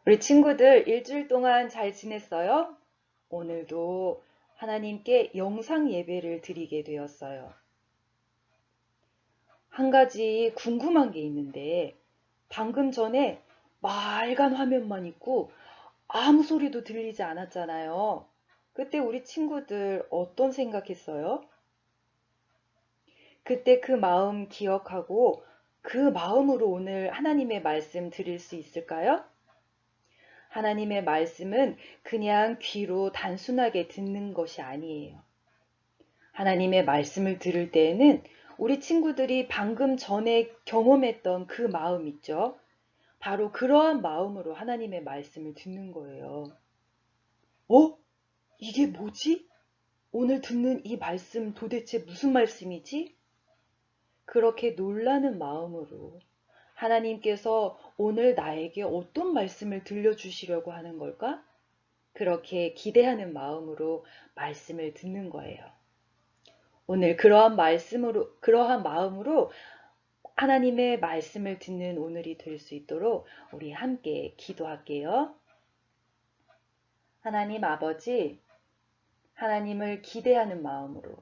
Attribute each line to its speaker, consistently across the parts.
Speaker 1: 우리 친구들 일주일 동안 잘 지냈어요? 오늘도 하나님께 영상 예배를 드리게 되었어요. 한 가지 궁금한 게 있는데 방금 전에 맑은 화면만 있고 아무 소리도 들리지 않았잖아요. 그때 우리 친구들 어떤 생각했어요? 그때 그 마음 기억하고 그 마음으로 오늘 하나님의 말씀 드릴 수 있을까요? 하나님의 말씀은 그냥 귀로 단순하게 듣는 것이 아니에요. 하나님의 말씀을 들을 때에는 우리 친구들이 방금 전에 경험했던 그 마음 있죠? 바로 그러한 마음으로 하나님의 말씀을 듣는 거예요. 이게 뭐지? 오늘 듣는 이 말씀 도대체 무슨 말씀이지? 그렇게 놀라는 마음으로 하나님께서 오늘 나에게 어떤 말씀을 들려주시려고 하는 걸까? 그렇게 기대하는 마음으로 말씀을 듣는 거예요. 오늘 그러한 마음으로 하나님의 말씀을 듣는 오늘이 될 수 있도록 우리 함께 기도할게요. 하나님 아버지, 하나님을 기대하는 마음으로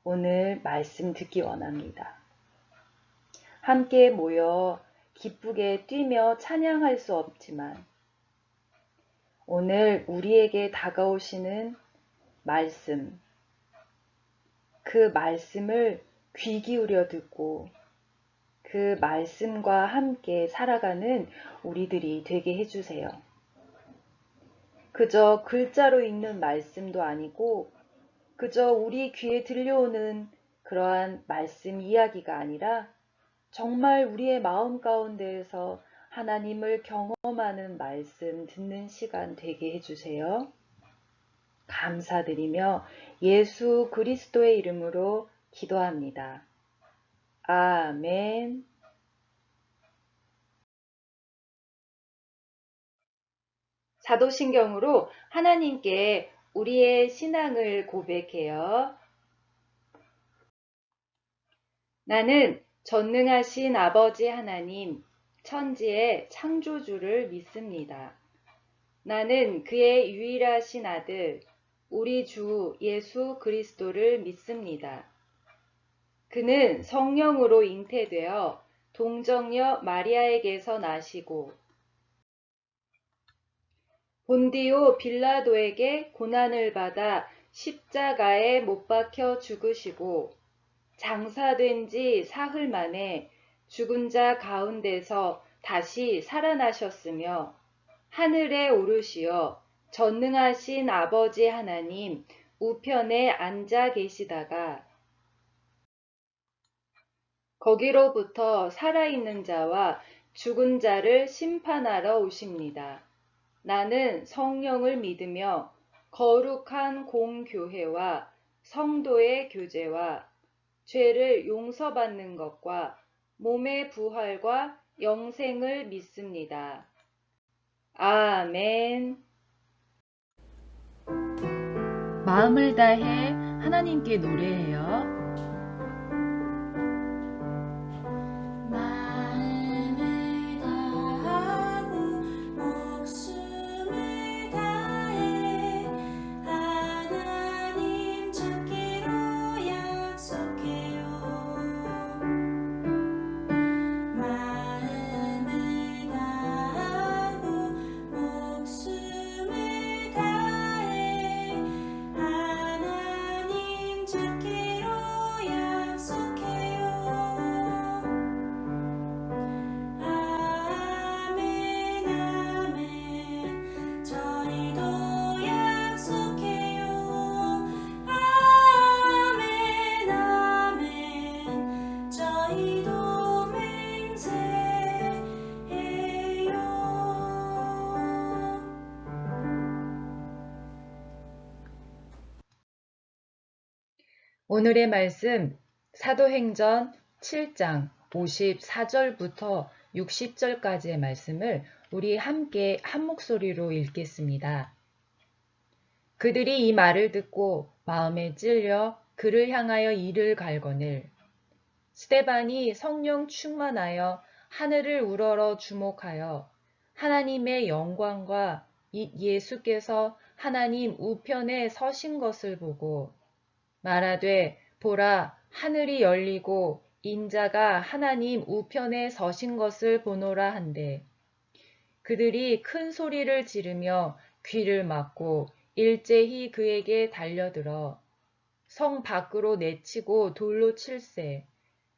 Speaker 1: 오늘 말씀 듣기 원합니다. 함께 모여 기쁘게 뛰며 찬양할 수 없지만 오늘 우리에게 다가오시는 말씀, 그 말씀을 귀 기울여 듣고 그 말씀과 함께 살아가는 우리들이 되게 해주세요. 그저 글자로 읽는 말씀도 아니고 그저 우리 귀에 들려오는 그러한 말씀 이야기가 아니라 정말 우리의 마음 가운데에서 하나님을 경험하는 말씀 듣는 시간 되게 해주세요. 감사드리며 예수 그리스도의 이름으로 기도합니다. 아멘. 사도신경으로 하나님께 우리의 신앙을 고백해요. 나는 전능하신 아버지 하나님, 천지의 창조주를 믿습니다. 나는 그의 유일하신 아들, 우리 주 예수 그리스도를 믿습니다. 그는 성령으로 잉태되어 동정녀 마리아에게서 나시고 본디오 빌라도에게 고난을 받아 십자가에 못 박혀 죽으시고 장사된 지 사흘 만에 죽은 자 가운데서 다시 살아나셨으며 하늘에 오르시어 전능하신 아버지 하나님 우편에 앉아 계시다가 거기로부터 살아있는 자와 죽은 자를 심판하러 오십니다. 나는 성령을 믿으며 거룩한 공교회와 성도의 교제와 죄를 용서받는 것과 몸의 부활과 영생을 믿습니다. 아멘. 마음을 다해 하나님께 노래해요. 오늘의 말씀 사도행전 7장 54절부터 60절까지의 말씀을 우리 함께 한 목소리로 읽겠습니다. 그들이 이 말을 듣고 마음에 찔려 그를 향하여 이를 갈거늘 스데반이 성령 충만하여 하늘을 우러러 주목하여
Speaker 2: 하나님의 영광과 예수께서 하나님 우편에 서신 것을 보고 말하되 보라 하늘이 열리고 인자가 하나님 우편에 서신 것을 보노라 한데 그들이 큰 소리를 지르며 귀를 막고 일제히 그에게 달려들어 성 밖으로 내치고 돌로 칠세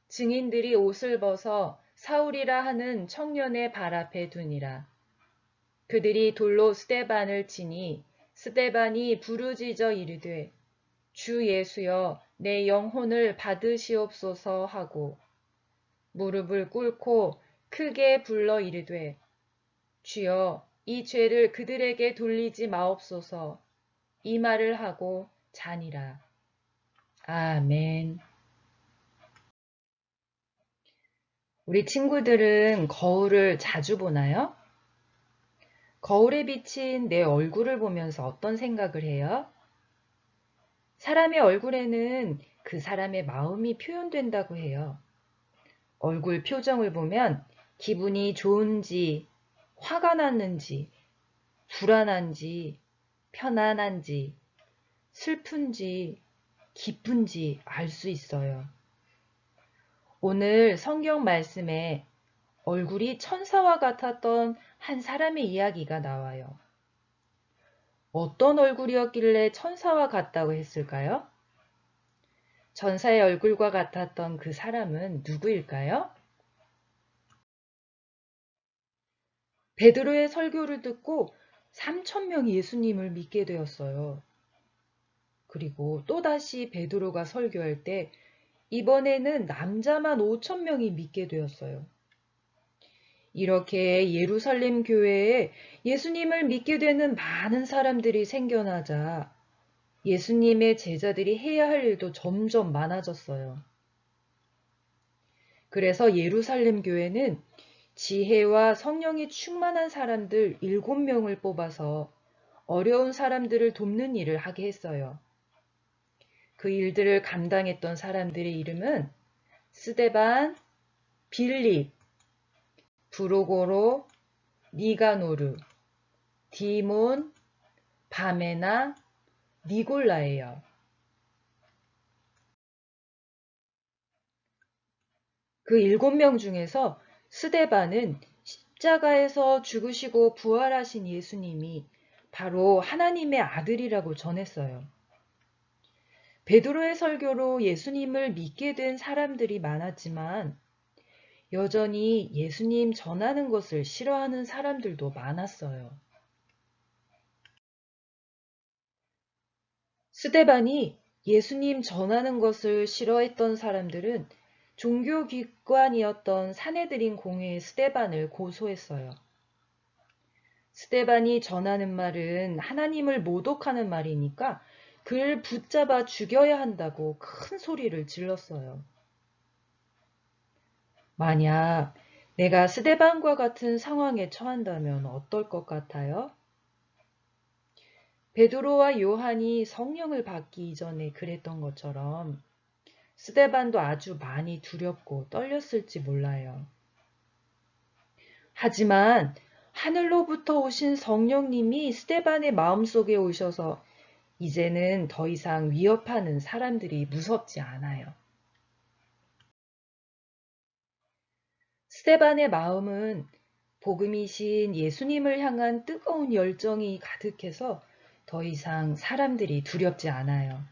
Speaker 2: 증인들이 옷을 벗어 사울이라 하는 청년의 발 앞에 두니라. 그들이 돌로 스데반을 치니 스데반이 부르짖어 이르되 주 예수여 내 영혼을 받으시옵소서 하고 무릎을 꿇고 크게 불러 이르되 주여 이 죄를 그들에게 돌리지 마옵소서 이 말을 하고 자니라. 아멘. 우리 친구들은 거울을 자주 보나요? 거울에 비친 내 얼굴을 보면서 어떤 생각을 해요? 사람의 얼굴에는 그 사람의 마음이 표현된다고 해요. 얼굴 표정을 보면 기분이 좋은지, 화가 났는지, 불안한지, 편안한지, 슬픈지, 기쁜지 알 수 있어요. 오늘 성경 말씀에 얼굴이 천사와 같았던 한 사람의 이야기가 나와요. 어떤 얼굴이었길래 천사와 같다고 했을까요? 천사의 얼굴과 같았던 그 사람은 누구일까요? 베드로의 설교를 듣고 3,000명이 예수님을 믿게 되었어요. 그리고 또다시 베드로가 설교할 때 이번에는 남자만 5,000명이 믿게 되었어요. 이렇게 예루살렘 교회에 예수님을 믿게 되는 많은 사람들이 생겨나자 예수님의 제자들이 해야 할 일도 점점 많아졌어요. 그래서 예루살렘 교회는 지혜와 성령이 충만한 사람들 7명을 뽑아서 어려운 사람들을 돕는 일을 하게 했어요. 그 일들을 감당했던 사람들의 이름은 스데반, 빌립, 브로고로, 니가노르, 디몬, 바메나, 니골라예요. 그 7명 중에서 스데반은 십자가에서 죽으시고 부활하신 예수님이 바로 하나님의 아들이라고 전했어요. 베드로의 설교로 예수님을 믿게 된 사람들이 많았지만 여전히 예수님 전하는 것을 싫어하는 사람들도 많았어요. 스데반이 예수님 전하는 것을 싫어했던 사람들은 종교기관이었던 사내들인 공회에 스데반을 고소했어요. 스데반이 전하는 말은 하나님을 모독하는 말이니까 그를 붙잡아 죽여야 한다고 큰 소리를 질렀어요. 만약 내가 스데반과 같은 상황에 처한다면 어떨 것 같아요? 베드로와 요한이 성령을 받기 이전에 그랬던 것처럼 스데반도 아주 많이 두렵고 떨렸을지 몰라요. 하지만 하늘로부터 오신 성령님이 스데반의 마음속에 오셔서 이제는 더 이상 위협하는 사람들이 무섭지 않아요. 스데반의 마음은 복음이신 예수님을 향한 뜨거운 열정이 가득해서 더 이상 사람들이 두렵지 않아요.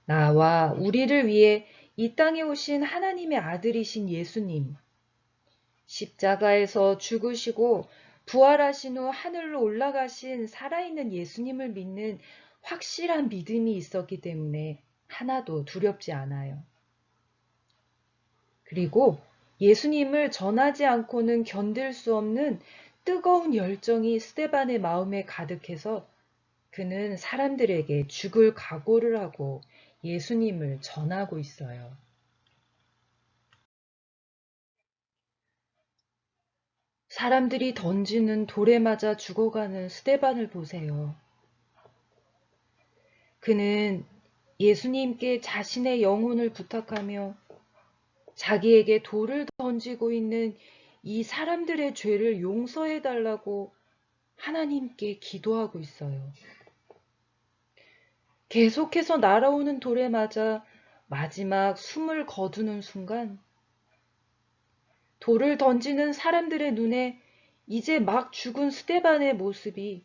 Speaker 2: 나와 우리를 위해 이 땅에 오신 하나님의 아들이신 예수님, 십자가에서 죽으시고 부활하신 후 하늘로 올라가신 살아있는 예수님을 믿는 확실한 믿음이 있었기 때문에 하나도 두렵지 않아요. 그리고 예수님을 전하지 않고는 견딜 수 없는 뜨거운 열정이 스데반의 마음에 가득해서 그는 사람들에게 죽을 각오를 하고 예수님을 전하고 있어요. 사람들이 던지는 돌에 맞아 죽어가는 스데반을 보세요. 그는 예수님께 자신의 영혼을 부탁하며 자기에게 돌을 던지고 있는 이 사람들의 죄를 용서해 달라고 하나님께 기도하고 있어요. 계속해서 날아오는 돌에 맞아 마지막 숨을 거두는 순간 돌을 던지는 사람들의 눈에 이제 막 죽은 스데반의 모습이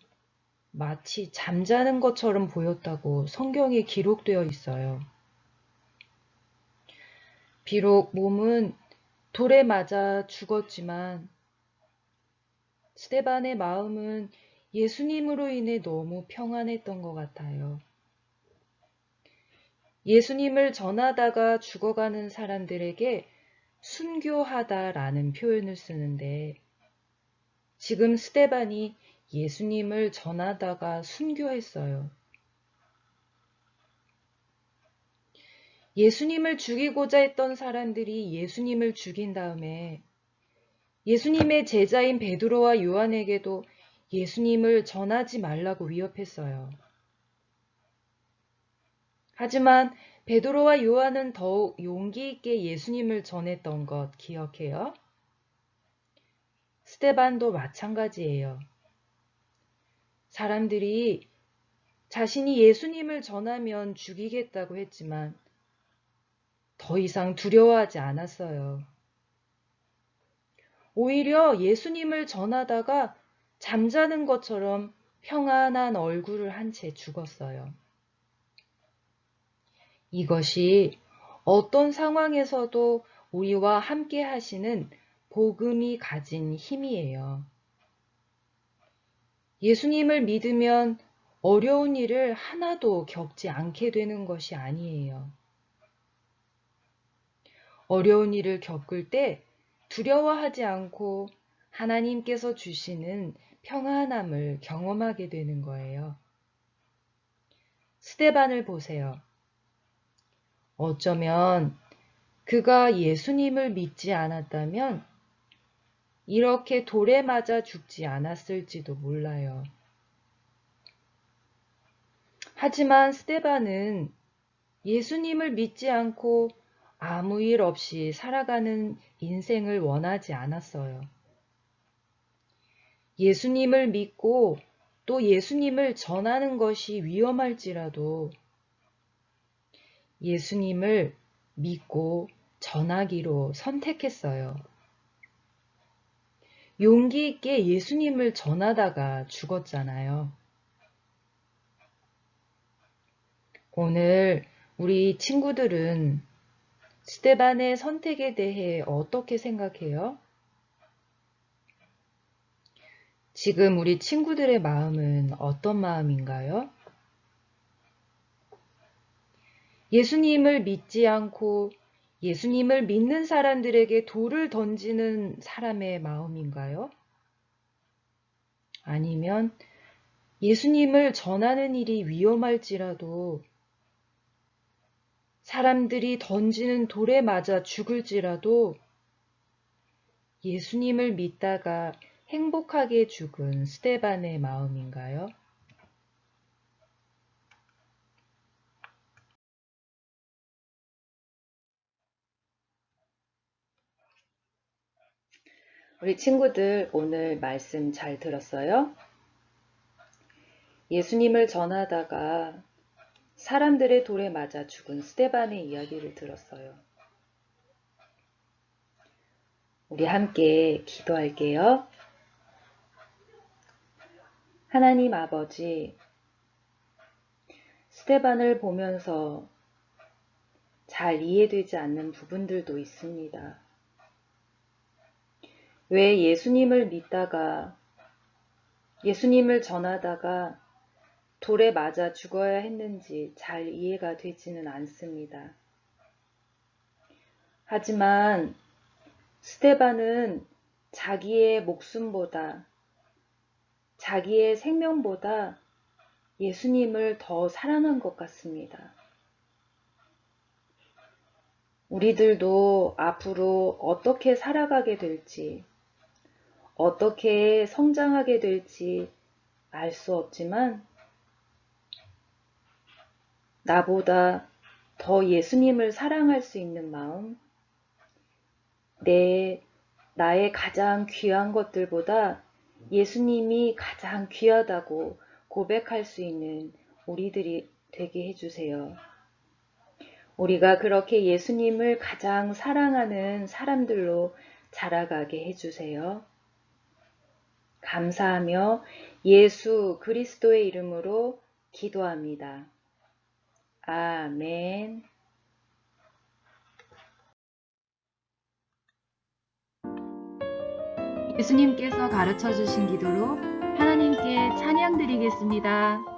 Speaker 2: 마치 잠자는 것처럼 보였다고 성경에 기록되어 있어요. 비록 몸은 돌에 맞아 죽었지만 스데반의 마음은 예수님으로 인해 너무 평안했던 것 같아요. 예수님을 전하다가 죽어가는 사람들에게 순교하다라는 표현을 쓰는데 지금 스데반이 예수님을 전하다가 순교했어요. 예수님을 죽이고자 했던 사람들이 예수님을 죽인 다음에 예수님의 제자인 베드로와 요한에게도 예수님을 전하지 말라고 위협했어요. 하지만 베드로와 요한은 더욱 용기 있게 예수님을 전했던 것 기억해요? 스데반도 마찬가지예요. 사람들이 자신이 예수님을 전하면 죽이겠다고 했지만 더 이상 두려워하지 않았어요. 오히려 예수님을 전하다가 잠자는 것처럼 평안한 얼굴을 한 채 죽었어요. 이것이 어떤 상황에서도 우리와 함께 하시는 복음이 가진 힘이에요. 예수님을 믿으면 어려운 일을 하나도 겪지 않게 되는 것이 아니에요. 어려운 일을 겪을 때 두려워하지 않고 하나님께서 주시는 평안함을 경험하게 되는 거예요. 스데반을 보세요. 어쩌면 그가 예수님을 믿지 않았다면 이렇게 돌에 맞아 죽지 않았을지도 몰라요. 하지만 스데반은 예수님을 믿지 않고 아무 일 없이 살아가는 인생을 원하지 않았어요. 예수님을 믿고 또 예수님을 전하는 것이 위험할지라도 예수님을 믿고 전하기로 선택했어요. 용기 있게 예수님을 전하다가 죽었잖아요. 오늘 우리 친구들은 스데반의 선택에 대해 어떻게 생각해요? 지금 우리 친구들의 마음은 어떤 마음인가요? 예수님을 믿지 않고 예수님을 믿는 사람들에게 돌을 던지는 사람의 마음인가요? 아니면 예수님을 전하는 일이 위험할지라도 사람들이 던지는 돌에 맞아 죽을지라도 예수님을 믿다가 행복하게 죽은 스데반의 마음인가요?
Speaker 1: 우리 친구들 오늘 말씀 잘 들었어요? 예수님을 전하다가 사람들의 돌에 맞아 죽은 스데반의 이야기를 들었어요. 우리 함께 기도할게요. 하나님 아버지, 스데반을 보면서 잘 이해되지 않는 부분들도 있습니다. 왜 예수님을 믿다가 예수님을 전하다가 돌에 맞아 죽어야 했는지 잘 이해가 되지는 않습니다. 하지만 스데반은 자기의 목숨보다 자기의 생명보다 예수님을 더 사랑한 것 같습니다. 우리들도 앞으로 어떻게 살아가게 될지, 어떻게 성장하게 될지 알 수 없지만 나보다 더 예수님을 사랑할 수 있는 마음, 내 나의 가장 귀한 것들보다 예수님이 가장 귀하다고 고백할 수 있는 우리들이 되게 해주세요. 우리가 그렇게 예수님을 가장 사랑하는 사람들로 자라가게 해주세요. 감사하며 예수 그리스도의 이름으로 기도합니다. 아멘.
Speaker 2: 예수님께서 가르쳐 주신 기도로 하나님께 찬양 드리겠습니다.